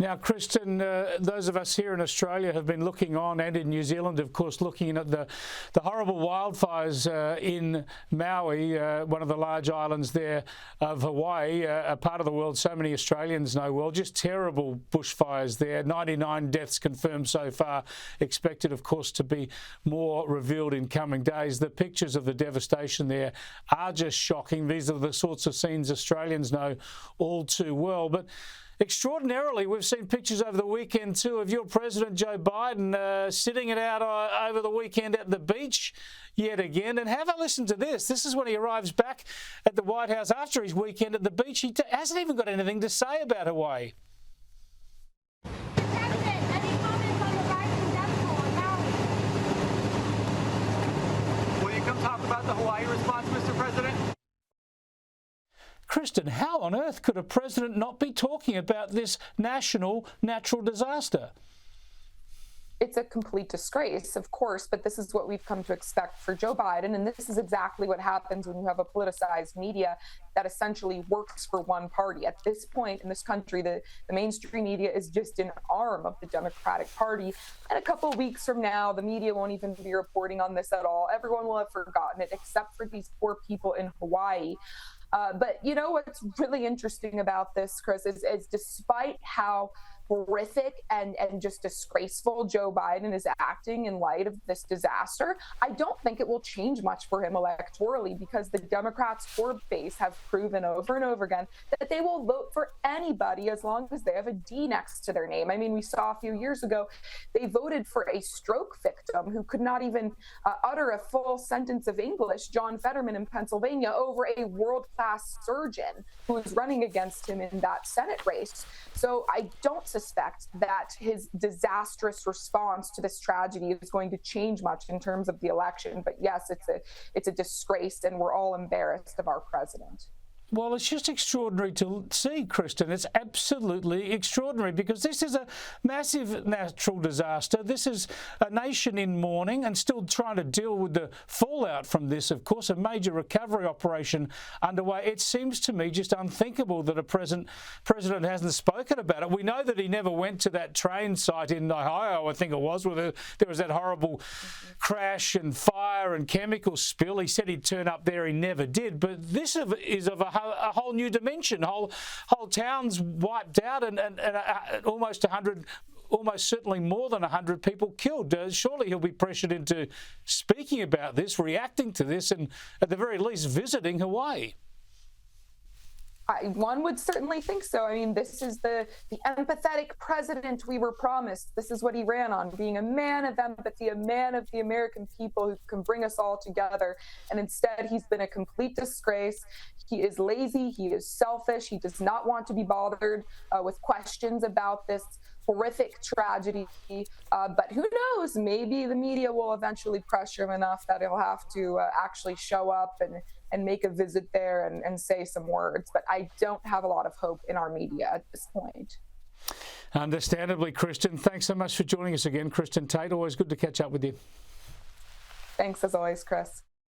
Now, Kristin, those of us here in Australia have been looking on, and in New Zealand, of course, looking at the horrible wildfires in Maui, one of the large islands there of Hawaii, a part of the world so many Australians know well. Just terrible bushfires there. 99 deaths confirmed so far. Expected, of course, to be more revealed in coming days. The pictures of the devastation there are just shocking. These are the sorts of scenes Australians know all too well. But extraordinarily, we've seen pictures over the weekend too of your President Joe Biden sitting it out over the weekend at the beach yet again. And have a listen to this. This is when he arrives back at the White House after his weekend at the beach. He hasn't even got anything to say about Hawaii. Will you come talk about the Hawaii response, Mr. President? Kristin, how on earth could a president not be talking about this national natural disaster? It's a complete disgrace, of course, but this is what we've come to expect for Joe Biden. And this is exactly what happens when you have a politicized media that essentially works for one party. At this point in this country, the mainstream media is just an arm of the Democratic Party. And a couple of weeks from now, the media won't even be reporting on this at all. Everyone will have forgotten it, except for these poor people in Hawaii. But you know what's really interesting about this, Chris, is despite how horrific and just disgraceful Joe Biden is acting in light of this disaster, I don't think it will change much for him electorally, because the Democrats' core base have proven over and over again that they will vote for anybody as long as they have a D next to their name. I mean, we saw a few years ago, they voted for a stroke victim who could not even utter a full sentence of English, John Fetterman in Pennsylvania, over a world-class surgeon who was running against him in that Senate race. So I don't suspect that his disastrous response to this tragedy is going to change much in terms of the election. But yes, it's a disgrace, and we're all embarrassed of our president. Well, it's just extraordinary to see, Kristin. It's absolutely extraordinary, because this is a massive natural disaster. This is a nation in mourning and still trying to deal with the fallout from this. Of course, a major recovery operation underway. It seems to me just unthinkable that a president hasn't spoken about it. We know that he never went to that train site in Ohio, I think it was, where there was that horrible crash and fire and chemical spill. He said he'd turn up there. He never did. But this is of a whole new dimension. Whole towns wiped out, and almost 100, almost certainly more than 100 people killed. Surely he'll be pressured into speaking about this, reacting to this, and at the very least visiting Hawaii. One would certainly think so. I mean, this is the empathetic president we were promised. This is what he ran on, being a man of empathy, a man of the American people who can bring us all together. And instead, he's been a complete disgrace. He is lazy. He is selfish. He does not want to be bothered with questions about this horrific tragedy. But who knows? Maybe the media will eventually pressure him enough that he'll have to actually show up and make a visit there and say some words. But I don't have a lot of hope in our media at this point. Understandably, Kristin. Thanks so much for joining us again, Kristin Tate. Always good to catch up with you. Thanks as always, Chris.